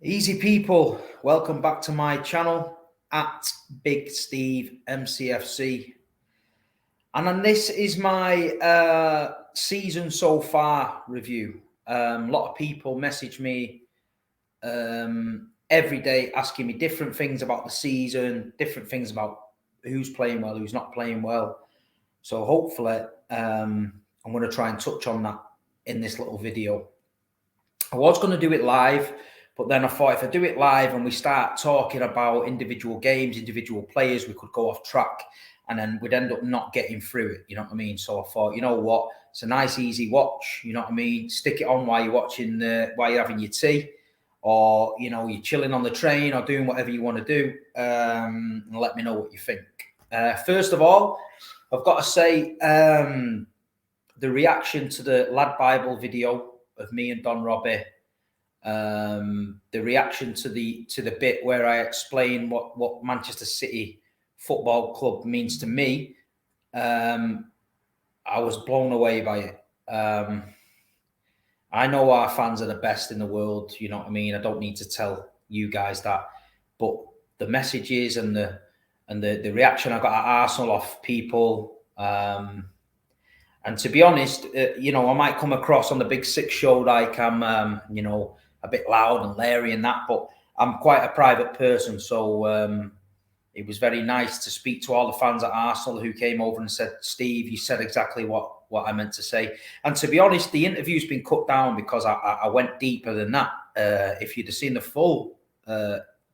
Easy people, welcome back to my channel at Big Steve MCFC. And this is my season so far review. A lot of people message me every day asking me different things about the season, different things about who's playing well, who's not playing well. So hopefully I'm going to try and touch on that in this little video. I was going to do it live, but then I thought if I do it live and we start talking about individual games, individual players, we could go off track and then we'd end up not getting through it. You know what I mean? So I thought, you know what? It's a nice, easy watch. You know what I mean? Stick it on while you're watching, while you're having your tea, or, you know, you're chilling on the train or doing whatever you want to do. And let me know what you think. First of all, I've got to say the reaction to the Lad Bible video of me and Don Robbie, the reaction to the bit where I explain what Manchester City Football Club means to me, I was blown away by it. I know our fans are the best in the world, you know what I mean? I don't need to tell you guys that, but the messages and the reaction I got at Arsenal off people, and to be honest, you know, I might come across on the Big Six show like I'm, you know, a bit loud and leery and that, but I'm quite a private person. So it was very nice to speak to all the fans at Arsenal who came over and said, Steve, you said exactly what I meant to say. And to be honest, the interview's been cut down because I went deeper than that. If you'd have seen the full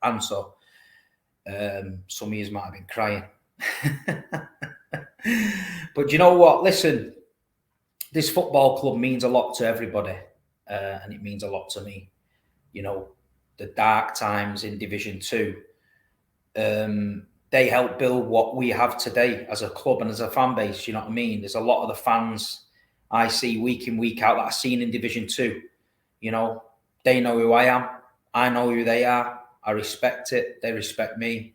answer, some of you might have been crying. But you know what? Listen, this football club means a lot to everybody, and it means a lot to me. You know, the dark times in Division 2, they helped build what we have today as a club and as a fan base. You know what I mean? There's a lot of the fans I see week in, week out that I've seen in Division 2. You know, they know who I am. I know who they are. I respect it. They respect me.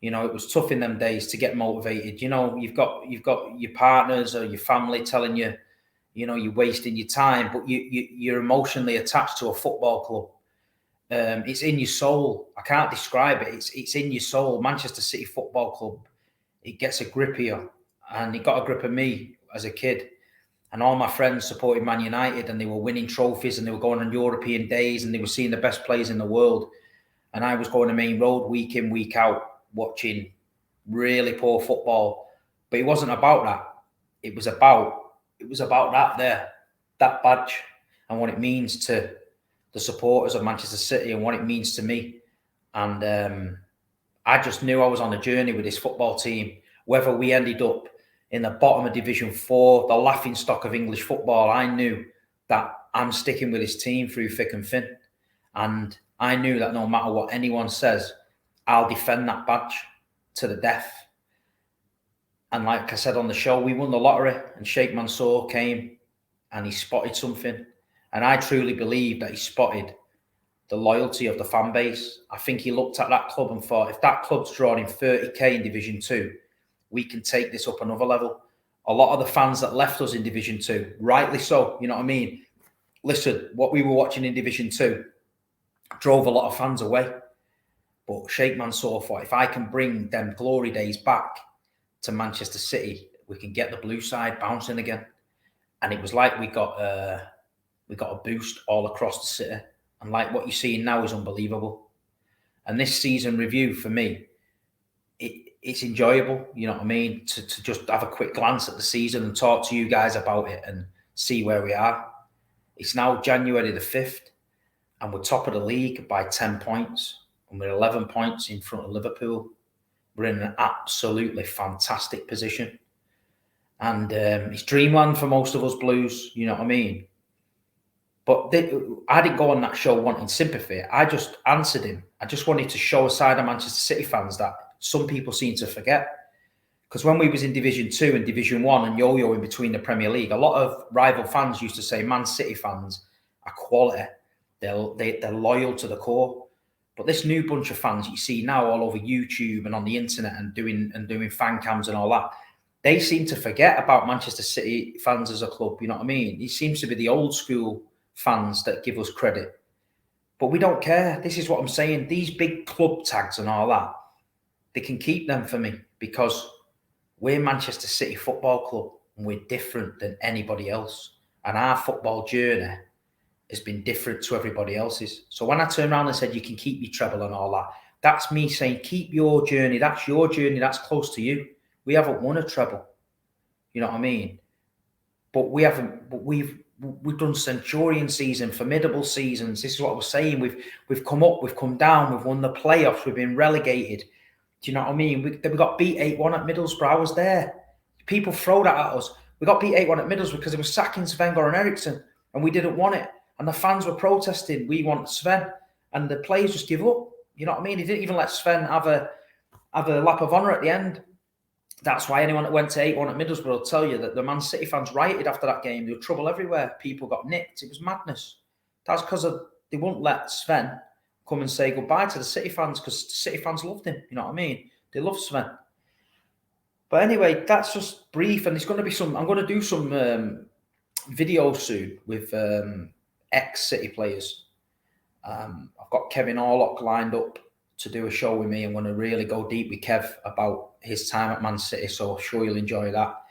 You know, it was tough in them days to get motivated. You know, you've got your partners or your family telling you, you know, you're wasting your time, but you're emotionally attached to a football club. It's in your soul. I can't describe it. It's in your soul. Manchester City Football Club, it gets a grip of you, and it got a grip of me as a kid. And all my friends supported Man United, and they were winning trophies, and they were going on European days, and they were seeing the best players in the world. And I was going to Main Road week in, week out, watching really poor football. But it wasn't about that. It was about that badge and what it means to the supporters of Manchester City and what it means to me. And I just knew I was on a journey with this football team. Whether we ended up in the bottom of Division 4, the laughing stock of English football, I knew that I'm sticking with this team through thick and thin. And I knew that no matter what anyone says, I'll defend that badge to the death. And like I said on the show, we won the lottery, and Sheikh Mansour came and he spotted something. And I truly believe that he spotted the loyalty of the fan base. I think he looked at that club and thought, if that club's drawing 30k in Division 2, we can take this up another level. A lot of the fans that left us in Division 2, rightly so, you know what I mean? Listen, what we were watching in Division 2 drove a lot of fans away. But Sheikh Mansour thought, if I can bring them glory days back to Manchester City, we can get the blue side bouncing again. And it was like we got a boost all across the city. And like what you're seeing now is unbelievable. And this season review for me, it's enjoyable, you know what I mean? To just have a quick glance at the season and talk to you guys about it and see where we are. It's now January the 5th, and we're top of the league by 10 points. And we're 11 points in front of Liverpool. We're in an absolutely fantastic position. And it's dreamland for most of us Blues, you know what I mean? But I didn't go on that show wanting sympathy. I just answered him. I just wanted to show a side of Manchester City fans that some people seem to forget. Because when we was in Division 2 and Division 1 and yo-yo in between the Premier League, a lot of rival fans used to say Man City fans are quality. They're loyal to the core. But this new bunch of fans you see now all over YouTube and on the internet and doing fan cams and all that, they seem to forget about Manchester City fans as a club. You know what I mean? It seems to be the old school fans that give us credit. But we don't care. This is what I'm saying. These big club tags and all that, they can keep them for me because we're Manchester City Football Club and we're different than anybody else. And our football journey has been different to everybody else's. So when I turned around and said, you can keep your treble and all that, that's me saying, keep your journey. That's your journey. That's close to you. We haven't won a treble. You know what I mean? But we haven't, but we've done centurion season, formidable seasons. This is what I was saying. We've come up, we've come down, we've won the playoffs, we've been relegated. Do you know what I mean? We got beat 8-1 at Middlesbrough. I was there. People throw that at us. We got beat 8-1 at Middlesbrough because it was sacking Sven-Göran Eriksson and we didn't want it. And the fans were protesting. We want Sven. And the players just give up. You know what I mean? He didn't even let Sven have a lap of honour at the end. That's why anyone that went to 8-1 at Middlesbrough will tell you that the Man City fans rioted after that game. There was trouble everywhere. People got nicked. It was madness. That's because they wouldn't let Sven come and say goodbye to the City fans because the City fans loved him. You know what I mean? They love Sven. But anyway, that's just brief. And it's going to be I'm going to do some videos soon with ex-City players. I've got Kevin Orlock lined up to do a show with me. I'm going to really go deep with Kev about his time at Man City, so I'm sure you'll enjoy that.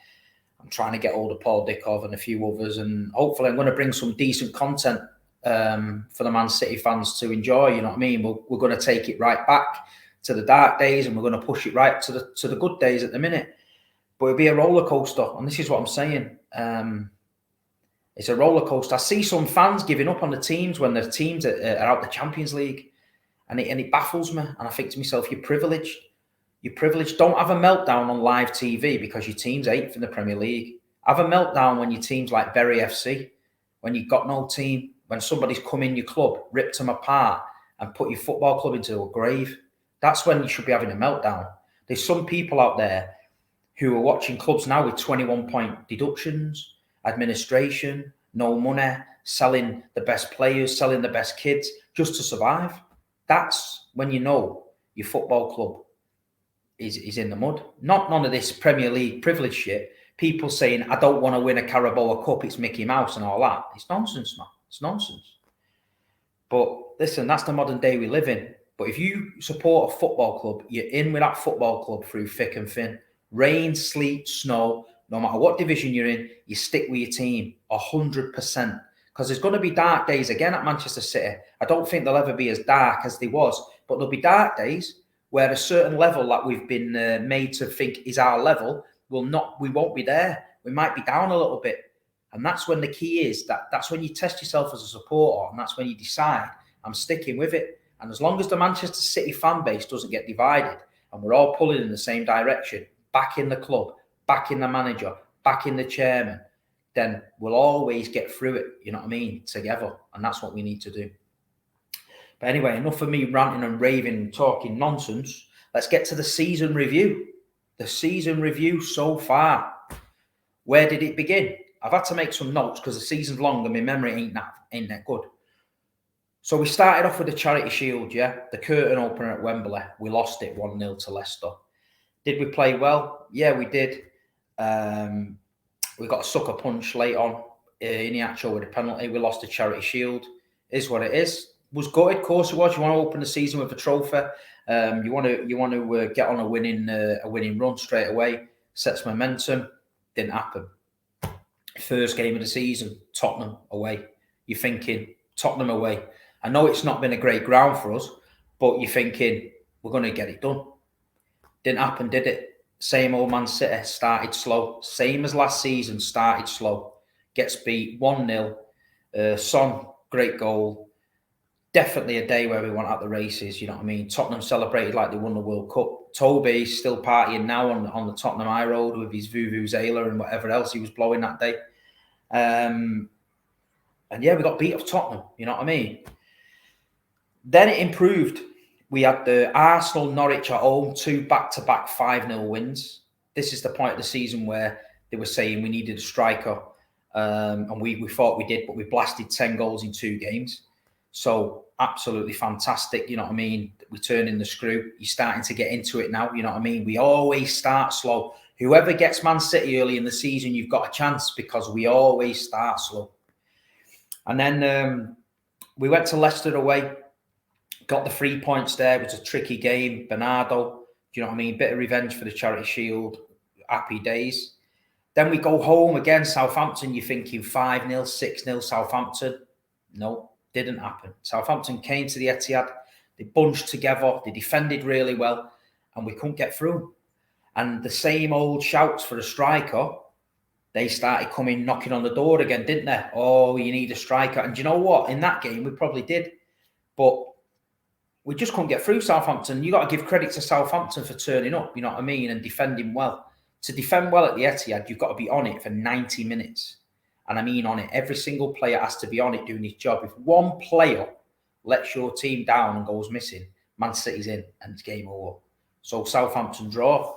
I'm trying to get hold of Paul Dickov and a few others, and hopefully I'm going to bring some decent content for the Man City fans to enjoy. You know what I mean? We're going to take it right back to the dark days, and we're going to push it right to the good days at the minute. But it'll be a roller coaster, and this is what I'm saying. It's a roller coaster. I see some fans giving up on the teams when the teams are out the Champions League, and it baffles me. And I think to myself, you're privileged. You're privileged. Don't have a meltdown on live TV because your team's 8th in the Premier League. Have a meltdown when your team's like Bury FC, when you've got no team, when somebody's come in your club, ripped them apart, and put your football club into a grave. That's when you should be having a meltdown. There's some people out there who are watching clubs now with 21-point deductions, administration, no money, selling the best players, selling the best kids just to survive. That's when you know your football club is in the mud. None of this Premier League privilege shit. People saying, I don't want to win a Carabao Cup, it's Mickey Mouse and all that. It's nonsense, man. It's nonsense. But listen, that's the modern day we live in. But if you support a football club, you're in with that football club through thick and thin. Rain, sleet, snow, no matter what division you're in, you stick with your team 100%. Because there's going to be dark days again at Manchester City. I don't think they'll ever be as dark as they was. But there'll be dark days where a certain level that we've been made to think is our level, we won't be there. We might be down a little bit. And that's when the key is, that's when you test yourself as a supporter, and that's when you decide, I'm sticking with it. And as long as the Manchester City fan base doesn't get divided, and we're all pulling in the same direction, back in the club, back in the manager, back in the chairman, then we'll always get through it, you know what I mean, together. And that's what we need to do. But anyway, enough of me ranting and raving and talking nonsense. Let's get to the season review. The season review so far. Where did it begin? I've had to make some notes because the season's long and my memory ain't that good. So we started off with the Charity Shield, yeah? The curtain opener at Wembley. We lost it 1-0 to Leicester. Did we play well? Yeah, we did. We got a sucker punch late on in the actual with a penalty. We lost the Charity Shield. Is what it is. Was gutted, of course it was. You want to open the season with a trophy. You want to get on a winning run straight away. Sets momentum. Didn't happen. First game of the season, Tottenham away. You're thinking Tottenham away. I know it's not been a great ground for us, but you're thinking we're going to get it done. Didn't happen, did it? Same old Man City, started slow. Same as last season, started slow. Gets beat 1-0. Son, great goal. Definitely a day where we went out the races, you know what I mean? Tottenham celebrated like they won the World Cup. Toby's still partying now on the Tottenham High Road with his Vuvuzela and whatever else he was blowing that day. And yeah, we got beat off Tottenham, you know what I mean? Then it improved. We had the Arsenal, Norwich at home, 2 back-to-back 5-0 wins. This is the point of the season where they were saying we needed a striker. And we thought we did, but we blasted 10 goals in 2 games. So absolutely fantastic, you know what I mean? We're turning the screw. You're starting to get into it now, you know what I mean? We always start slow. Whoever gets Man City early in the season, you've got a chance because we always start slow. And then we went to Leicester away. Got the 3 points there. It was a tricky game. Bernardo, do you know what I mean? Bit of revenge for the Charity Shield. Happy days. Then we go home again, Southampton. You're thinking 5-0, 6-0 Southampton. No, didn't happen. Southampton came to the Etihad. They bunched together. They defended really well. And we couldn't get through. And the same old shouts for a striker, they started coming knocking on the door again, didn't they? Oh, you need a striker. And do you know what? In that game, we probably did. But we just couldn't get through Southampton. You got to give credit to Southampton for turning up, you know what I mean, and defending well. To defend well at the Etihad, you've got to be on it for 90 minutes. And I mean on it. Every single player has to be on it doing his job. If one player lets your team down and goes missing, Man City's in and it's game over. So Southampton draw.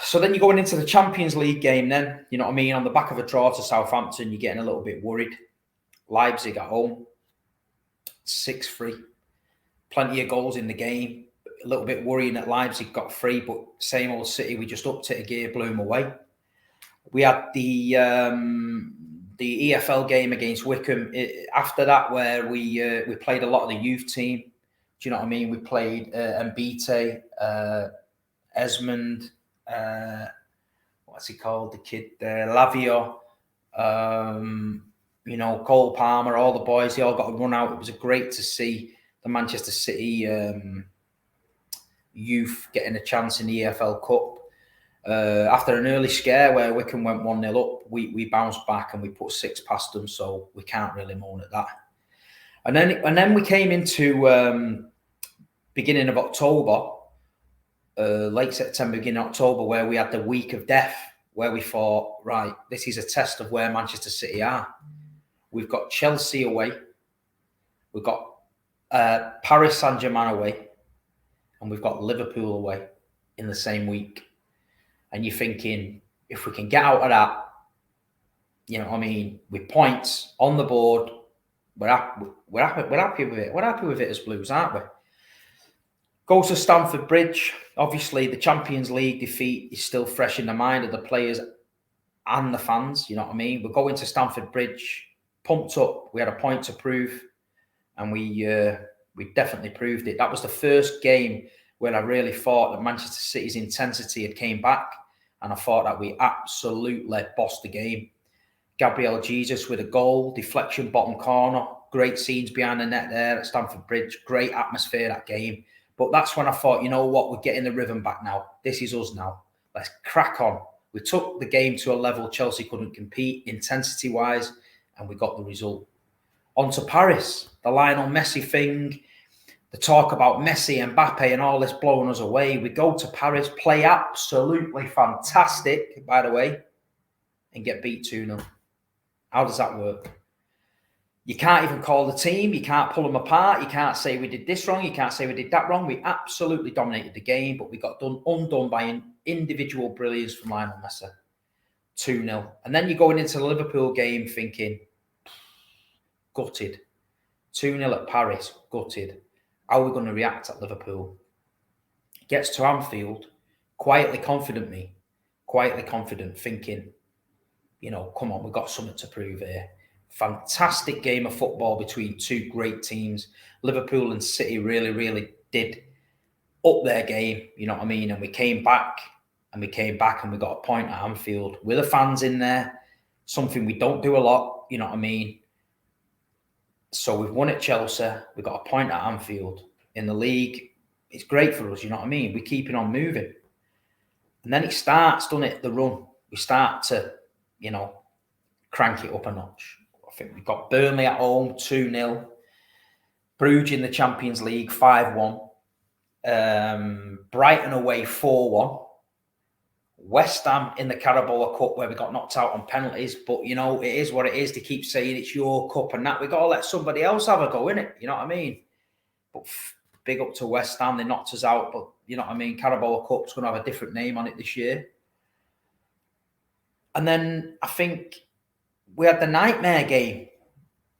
So then you're going into the Champions League game then, you know what I mean? On the back of a draw to Southampton, you're getting a little bit worried. Leipzig at home, 6-3. Plenty of goals in the game. A little bit worrying that Leipzig got 3, but same old City, we just upped it a gear, blew them away. We had the EFL game against Wickham after that, where we played a lot of the youth team. Do you know what I mean? We played Mbite, Esmond, what's he called? The kid there, Lavio, you know, Cole Palmer, all the boys, they all got a run out. It was great to see the Manchester City youth getting a chance in the EFL Cup. After an early scare where Wickham went 1-0 up, we bounced back and we put 6 past them, so we can't really moan at that. And then we came into beginning of October, late September, beginning of October, where we had the week of death, where we thought, right, this is a test of where Manchester City are. We've got Chelsea away, we've got Paris Saint-Germain away, and we've got Liverpool away in the same week. And you're thinking, if we can get out of that, you know what I mean, with points on the board, we're happy with it. We're happy with it as Blues, aren't we? Go to Stamford Bridge. Obviously, the Champions League defeat is still fresh in the mind of the players and the fans, you know what I mean? We're going to Stamford Bridge, pumped up. We had a point to prove, and we definitely proved it. That was the first game where I really thought that Manchester City's intensity had came back, and I thought that we absolutely bossed the game. Gabriel Jesus with a goal, deflection, bottom corner, great scenes behind the net there at Stamford Bridge, great atmosphere that game. But that's when I thought, you know what, we're getting the rhythm back now. This is us now. Let's crack on. We took the game to a level Chelsea couldn't compete intensity-wise, and we got the result. On to Paris, the Lionel Messi thing, the talk about Messi and Mbappe and all this blowing us away. We go to Paris, play absolutely fantastic, by the way, and get beat 2-0. How does that work? You can't even call the team. You can't pull them apart. You can't say we did this wrong. You can't say we did that wrong. We absolutely dominated the game, but we got undone by an individual brilliance from Lionel Messi. 2-0. And then you're going into the Liverpool game thinking, gutted. 2-0 at Paris, gutted. How are we going to react at Liverpool? Gets to Anfield, quietly confident, thinking, you know, come on, we've got something to prove here. Fantastic game of football between two great teams. Liverpool and City really, really did up their game, you know what I mean? And we came back and we got a point at Anfield with the fans in there, something we don't do a lot, you know what I mean? So we've won at Chelsea, we got a point at Anfield. In the league, it's great for us, you know what I mean? We're keeping on moving. And then it starts, doesn't it, the run. We start to, you know, crank it up a notch. I think we got Burnley at home, 2-0. Bruges in the Champions League, 5-1. Brighton away, 4-1. West Ham in the Carabao Cup, where we got knocked out on penalties. But, you know, it is what it is. They keep saying it's your cup and that. We got to let somebody else have a go, innit? You know what I mean? But big up to West Ham. They knocked us out. But, you know what I mean? Carabao Cup's going to have a different name on it this year. And then I think we had the nightmare game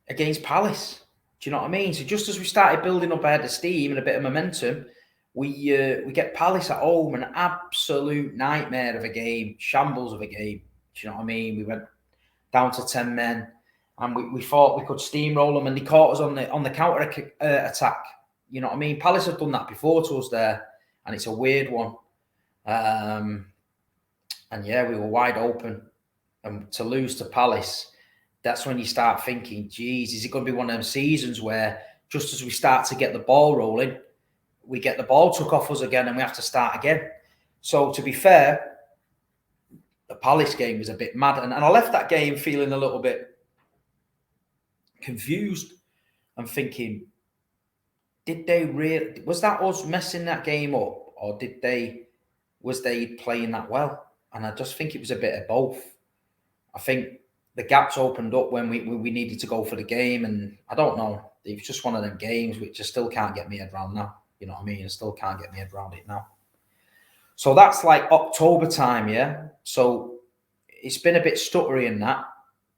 against Palace. Do you know what I mean? So just as we started building up a head of steam and a bit of momentum, we get Palace at home, an absolute nightmare of a game, shambles of a game. Do you know what I mean? We went down to 10 men. and we thought we could steamroll them, and they caught us on the counter attack. You know what I mean? Palace have done that before to us there, and it's a weird one. And yeah, we were wide open, and to lose to Palace, that's when you start thinking, geez, is it going to be one of them seasons where just as we start to get the ball rolling, we get the ball took off us again and we have to start again? So to be fair, the Palace game was a bit mad. And I left that game feeling a little bit confused and thinking, did they really, was that us messing that game up, or was they playing that well? And I just think it was a bit of both. I think the gaps opened up when we needed to go for the game, and I don't know. It was just one of them games which I still can't get my head around now. You know what I mean? I still can't get my head around it now. So that's like October time, yeah? So it's been a bit stuttery in that,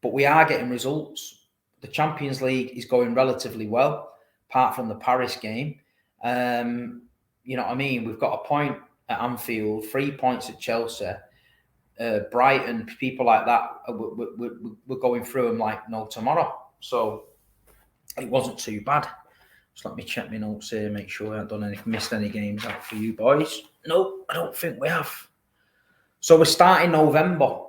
but we are getting results. The Champions League is going relatively well, apart from the Paris game. You know what I mean? We've got a point at Anfield, 3 points at Chelsea. Brighton, people like that, we're going through them like no tomorrow. So it wasn't too bad. Just let me check my notes here, make sure I haven't missed any games out for you boys. Nope, I don't think we have. So we're starting November.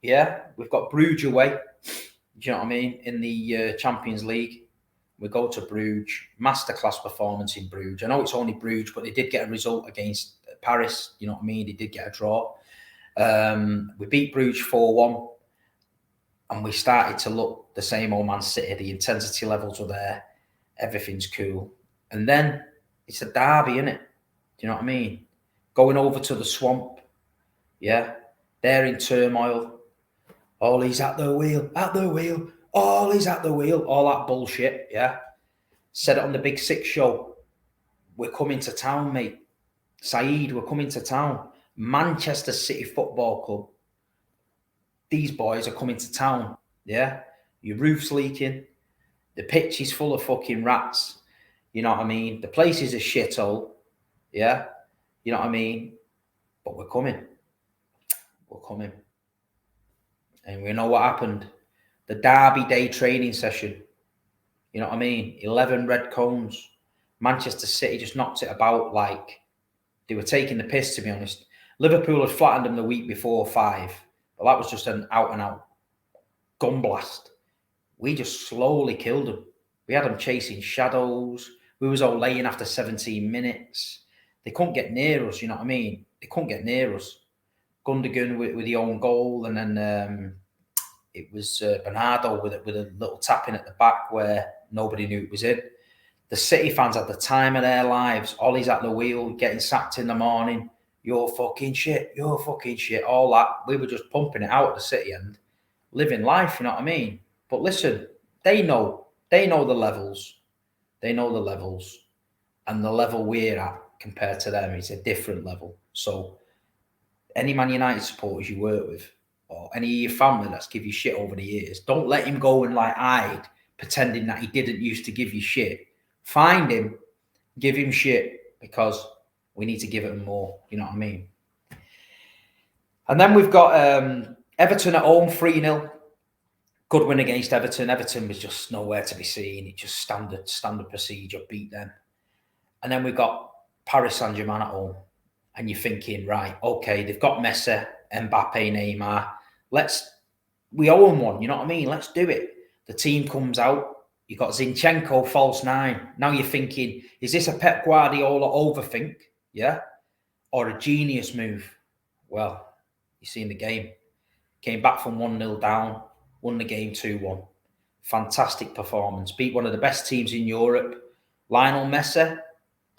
Yeah, we've got Bruges away. Do you know what I mean? In the Champions League. We go to Bruges, masterclass performance in Bruges. I know it's only Bruges, but they did get a result against Paris. You know what I mean? They did get a draw. We beat Bruges 4-1, and we started to look the same old Man City. The intensity levels were there. Everything's cool. And then it's a derby, isn't it? Do you know what I mean? Going over to the Swamp. Yeah. They're in turmoil. Oh, he's at the wheel. Oh, he's at the wheel. All that bullshit. Yeah. Said it on the Big Six show. We're coming to town, mate. Saeed, we're coming to town. Manchester City Football Club. These boys are coming to town. Yeah. Your roof's leaking. The pitch is full of fucking rats. You know what I mean? The place is a shithole. Yeah. You know what I mean? But we're coming. We're coming. And we know what happened. The Derby Day training session. You know what I mean? 11 red cones. Manchester City just knocked it about like they were taking the piss, to be honest. Liverpool had flattened them the week before 5. But that was just an out-and-out gun blast. We just slowly killed them. We had them chasing shadows. We was all laying after 17 minutes. They couldn't get near us, you know what I mean? They couldn't get near us. Gundogan with the own goal, and then it was Bernardo with a little tapping at the back where nobody knew it was in. The City fans had the time of their lives. Ollie's at the wheel, getting sacked in the morning. You're fucking shit. All that. We were just pumping it out at the City end, living life, you know what I mean? But listen, they know the levels. They know the levels. And the level we're at compared to them is a different level. So any Man United supporters you work with, or any of your family that's give you shit over the years, don't let him go and like hide, pretending that he didn't used to give you shit. Find him, give him shit, because we need to give him more. You know what I mean? And then we've got Everton at home, 3-0. Good win against Everton. Everton was just nowhere to be seen. It just standard procedure, beat them. And then we've got Paris Saint-Germain at home. And you're thinking, right, okay, they've got Messi, Mbappe, Neymar. We owe them one, you know what I mean? Let's do it. The team comes out. You've got Zinchenko, false 9. Now you're thinking, is this a Pep Guardiola overthink? Yeah? Or a genius move? Well, you see in the game. Came back from 1-0 down. Won the game 2-1. Fantastic performance. Beat one of the best teams in Europe. Lionel Messi,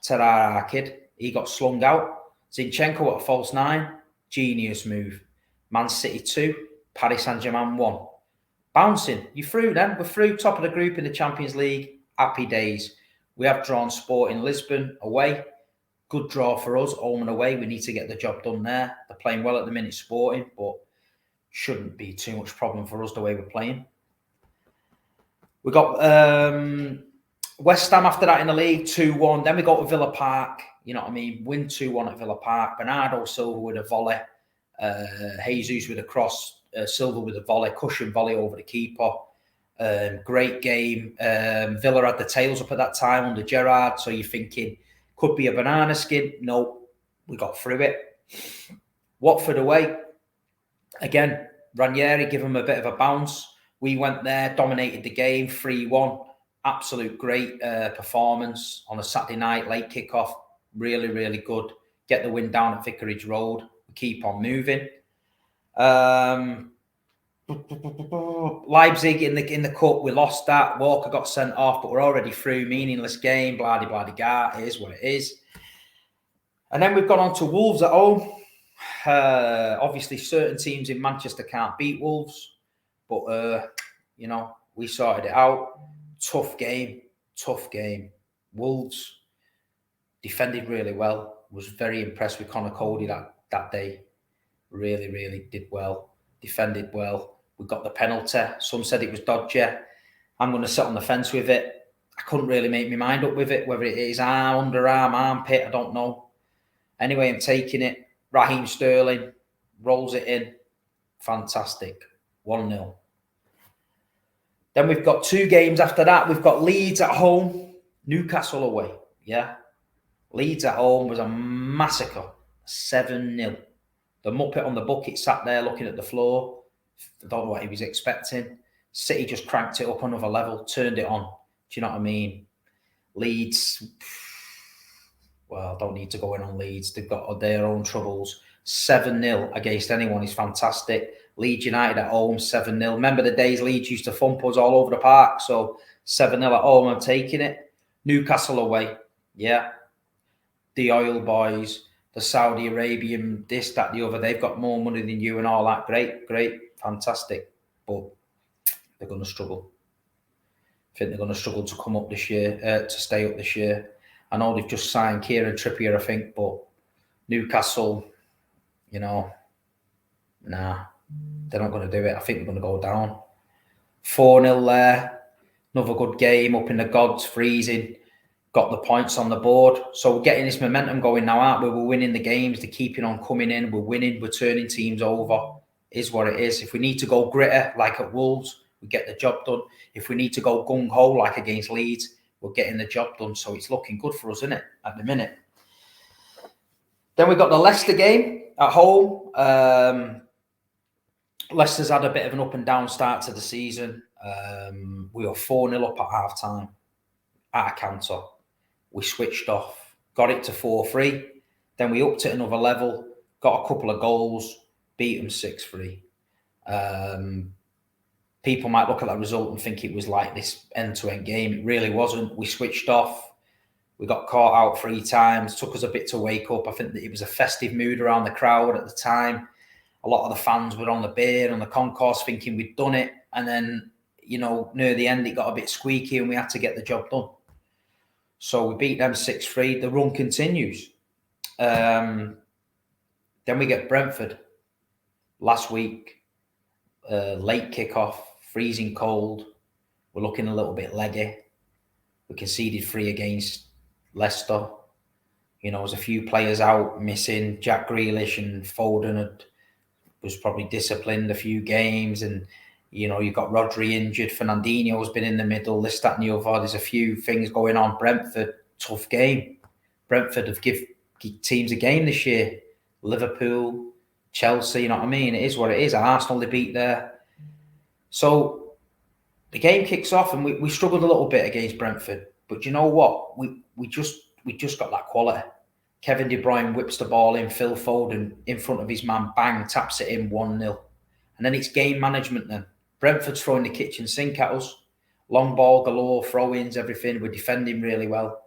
Terrara kid. He got slung out. Zinchenko at a false 9. Genius move. Man City 2. Paris Saint-Germain 1. Bouncing. You're through then. We're through. Top of the group in the Champions League. Happy days. We have drawn Sporting Lisbon away. Good draw for us. Home and away. We need to get the job done there. They're playing well at the minute, Sporting, but shouldn't be too much problem for us the way we're playing. We got West Ham after that in the league, 2-1. Then we go to Villa Park. You know what I mean? Win 2-1 at Villa Park. Bernardo Silva with a volley. Jesus with a cross. Silva with a volley. Cushion volley over the keeper. Great game. Villa had the tails up at that time under Gerrard, so you're thinking, could be a banana skin. No, we got through it. Watford away. Again, Ranieri give them a bit of a bounce. We went there, dominated the game, 3-1. Absolute great performance on a Saturday night, late kickoff. Really, really good. Get the win down at Vicarage Road. We keep on moving. Leipzig in the cup, we lost that. Walker got sent off, but we're already through. Meaningless game, blah-de-blah-de-ga. It is what it is. And then we've gone on to Wolves at home. Obviously, certain teams in Manchester can't beat Wolves, but we sorted it out. Tough game. Wolves defended really well. Was very impressed with Conor Cody that day. Really, really did well. Defended well. We got the penalty. Some said it was dodgy. I'm going to sit on the fence with it. I couldn't really make my mind up with it, whether it is arm, underarm, armpit, I don't know. Anyway, I'm taking it. Raheem Sterling rolls it in. Fantastic. 1-0. Then we've got 2 games after that. We've got Leeds at home, Newcastle away. Yeah. Leeds at home was a massacre. 7-0. The Muppet on the bucket sat there looking at the floor. I don't know what he was expecting. City just cranked it up another level, turned it on. Do you know what I mean? Leeds, well, don't need to go in on Leeds. They've got their own troubles. 7-0 against anyone is fantastic. Leeds United at home, 7-0. Remember the days Leeds used to thump us all over the park? So 7-0 at home, I'm taking it. Newcastle away, yeah. The oil boys, the Saudi Arabian, this, that, the other, they've got more money than you and all that. Great, fantastic. But they're going to struggle. I think they're going to struggle to come up this year, to stay up this year. I know they've just signed Kieran Trippier, I think, but Newcastle, nah, they're not going to do it. I think they're going to go down. 4-0 there. Another good game up in the gods, freezing. Got the points on the board. So we're getting this momentum going now, aren't we? We're winning the games. They're keeping on coming in. We're winning. We're turning teams over. Is what it is. If we need to go gritter, like at Wolves, we get the job done. If we need to go gung-ho, like against Leeds, we're getting the job done. So it's looking good for us, isn't it, at the minute? Then we've got the Leicester game at home. Leicester's had a bit of an up and down start to the season. We were 4-0 up at half-time at a counter. We switched off, got it to 4-3. Then we upped it another level, got a couple of goals, beat them 6-3. People might look at that result and think it was like this end-to-end game. It really wasn't. We switched off. We got caught out 3 times. Took us a bit to wake up. I think that it was a festive mood around the crowd at the time. A lot of the fans were on the beer, on the concourse, thinking we'd done it. And then, near the end, it got a bit squeaky and we had to get the job done. So we beat them 6-3. The run continues. Then we get Brentford last week. Late kickoff, freezing cold. We're looking a little bit leggy. We conceded 3 against Leicester. There's a few players out missing. Jack Grealish and Foden was probably disciplined a few games, and you've got Rodri injured. Fernandinho's been in the middle. This, that, and the other. There's a few things going on. Brentford, tough game. Brentford have give teams a game this year. Liverpool, Chelsea, you know what I mean? It is what it is. Arsenal, they beat there. So the game kicks off, and we struggled a little bit against Brentford. But you know what? We just got that quality. Kevin De Bruyne whips the ball in. Phil Foden in front of his man, bang, taps it in 1-0. And then it's game management then. Brentford's throwing the kitchen sink at us. Long ball galore, throw-ins, everything. We're defending really well.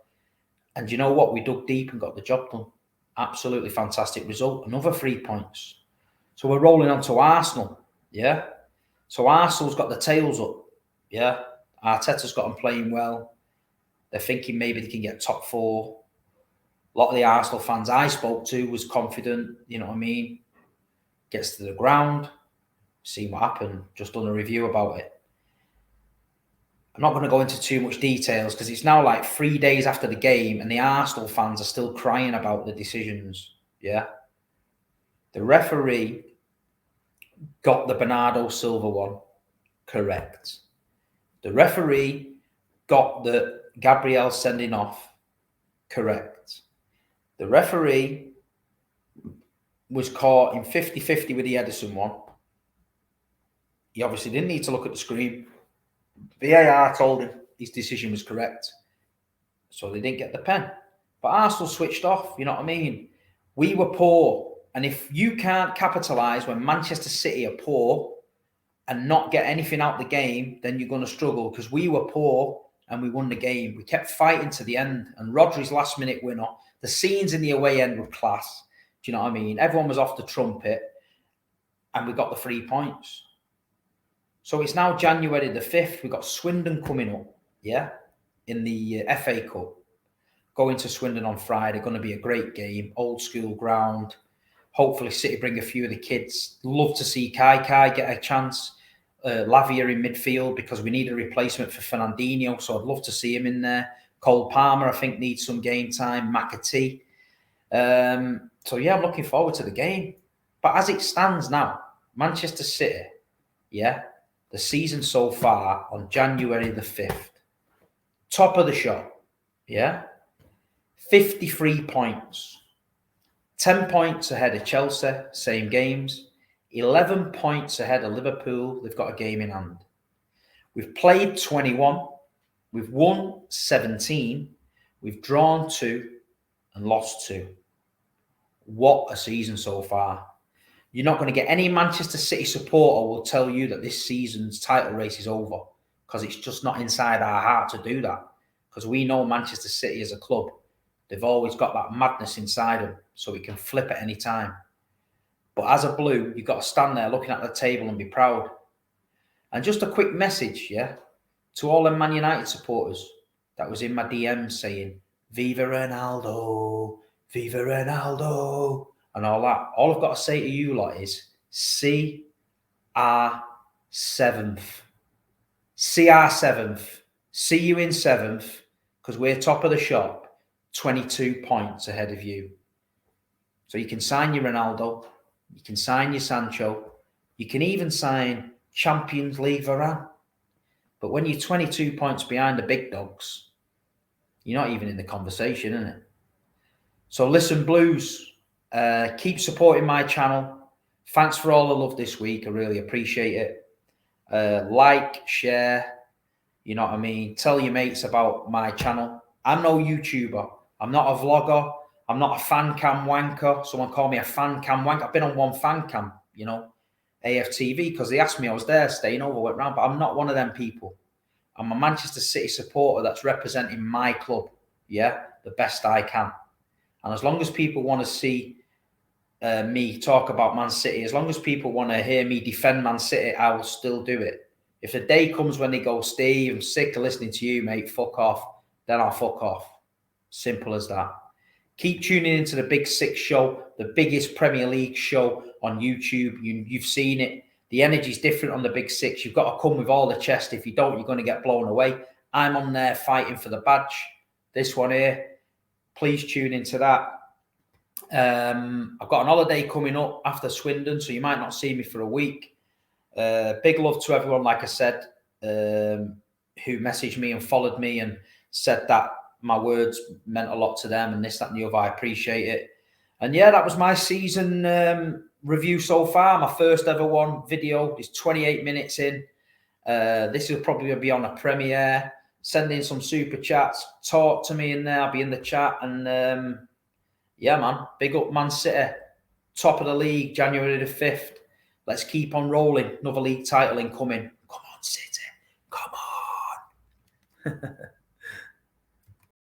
And you know what? We dug deep and got the job done. Absolutely fantastic result. Another 3 points. So we're rolling on to Arsenal. Yeah. So Arsenal's got the tails up. Yeah. Arteta's got them playing well. They're thinking maybe they can get top 4. A lot of the Arsenal fans I spoke to was confident, you know what I mean? Gets to the ground, see what happened, just done a review about it. I'm not going to go into too much details because it's now like 3 days after the game and the Arsenal fans are still crying about the decisions. Yeah. The referee got the Bernardo Silva one correct. The referee got the Gabriel sending off correct. The referee was caught in 50-50 with the Ederson one. He obviously didn't need to look at the screen. VAR told him his decision was correct. So they didn't get the pen. But Arsenal switched off, you know what I mean? We were poor. And if you can't capitalise when Manchester City are poor and not get anything out of the game, then you're going to struggle, because we were poor and we won the game. We kept fighting to the end. And Rodri's last-minute winner, the scenes in the away end were class. Do you know what I mean? Everyone was off the trumpet and we got the 3 points. So it's now January the 5th. We've got Swindon coming up, yeah, in the FA Cup. Going to Swindon on Friday. Going to be a great game. Old school ground. Hopefully City bring a few of the kids. Love to see Kai get a chance. Lavia in midfield, because we need a replacement for Fernandinho. So I'd love to see him in there. Cole Palmer, I think, needs some game time. McAtee. So yeah, I'm looking forward to the game. But as it stands now, Manchester City, yeah, the season so far on January the 5th, top of the shop, yeah, 53 points, 10 points ahead of Chelsea, same games, 11 points ahead of Liverpool. They've got a game in hand. We've played 21, we've won 17, we've drawn 2 and lost 2. What a season so far. You're not going to get any Manchester City supporter will tell you that this season's title race is over, because it's just not inside our heart to do that. Because we know Manchester City as a club, they've always got that madness inside them, so we can flip at any time. But as a Blue, you've got to stand there looking at the table and be proud. And just a quick message, yeah, to all the Man United supporters that was in my DMs saying, Viva Ronaldo, Viva Ronaldo, and all that. All I've got to say to you lot is CR7th. CR7th. See you in 7th, because we're top of the shop, 22 points ahead of you. So you can sign your Ronaldo, you can sign your Sancho, you can even sign Champions League Varane. But when you're 22 points behind the big dogs, you're not even in the conversation, isn't it? So listen, Blues, keep supporting my channel. Thanks for all the love this week. I really appreciate it. Like, share, you know what I mean? Tell your mates about my channel. I'm no YouTuber. I'm not a vlogger. I'm not a fan cam wanker. Someone called me a fan cam wanker. I've been on one fan cam, you know, AFTV, because they asked me, I was there staying over, went round, but I'm not one of them people. I'm a Manchester City supporter that's representing my club, yeah, the best I can. And as long as people want to see me talk about Man City, as long as people want to hear me defend Man City, I will still do it. If the day comes when they go, Steve, I'm sick of listening to you, mate, fuck off, then I'll fuck off. Simple as that. Keep tuning into the Big Six show, the biggest Premier League show on YouTube. You've seen it. The energy's different on the Big Six. You've got to come with all the chest. If you don't, you're going to get blown away. I'm on there fighting for the badge. This one here, please tune into that. I've got an holiday coming up after Swindon, so you might not see me for a week. Big love to everyone, like I said, who messaged me and followed me and said that my words meant a lot to them and this, that, and the other. I appreciate it. And yeah, that was my season review so far. My first ever one video is 28 minutes in. This will probably be on a premiere. Send in some super chats. Talk to me in there. I'll be in the chat. And yeah, man, big up Man City. Top of the league, January the 5th. Let's keep on rolling. Another league title incoming. Come on, City. Come on.